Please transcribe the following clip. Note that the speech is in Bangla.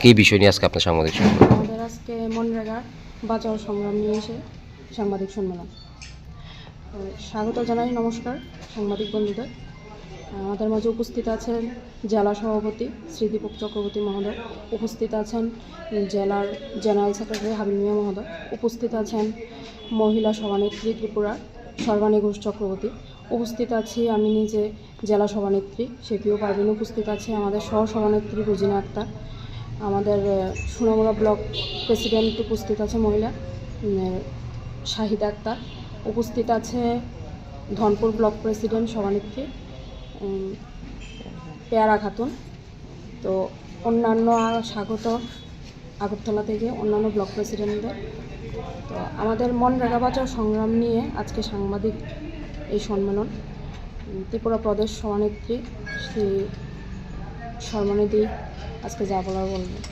কি বিষয় নিয়ে আজকে আপনার সাংবাদিক সম্মেলন? আমাদের আজকে মনরেগা বাঁচাও সংগ্রাম নিয়ে এসে সাংবাদিক সম্মেলন। স্বাগত জানাই, নমস্কার সাংবাদিক বন্ধুদের। আমাদের মাঝে উপস্থিত আছেন জেলা সভাপতি শ্রী দীপক চক্রবর্তী মহোদয়, উপস্থিত আছেন জেলার জেনারেল সেক্রেটারি হাবিল মিয়া মহোদয়, উপস্থিত আছেন মহিলা সভানেত্রী ত্রিপুরা সর্বাণী ঘোষ চক্রবর্তী, উপস্থিত আছি আমি নিজে জেলা সভানেত্রী শেফিও পারভিন, উপস্থিত আছে আমাদের সহ সভানেত্রী রুজিনা আক্তার, আমাদের সোনামুড়া ব্লক প্রেসিডেন্ট উপস্থিত আছে মহিলা শাহিদা আক্তার, উপস্থিত আছে ধনপুর ব্লক প্রেসিডেন্ট সভানেত্রী পেয়ারা খাতুন। তো অন্যান্য স্বাগত আগরতলা থেকে অন্যান্য ব্লক প্রেসিডেন্টদের। তো আমাদের মনরেগা বাঁচাও সংগ্রাম নিয়ে আজকে সাংবাদিক এই সম্মেলন। ত্রিপুরা প্রদেশ সভানেত্রী শ্রী শর্মানিধি আজকে যা বলার বলবেন।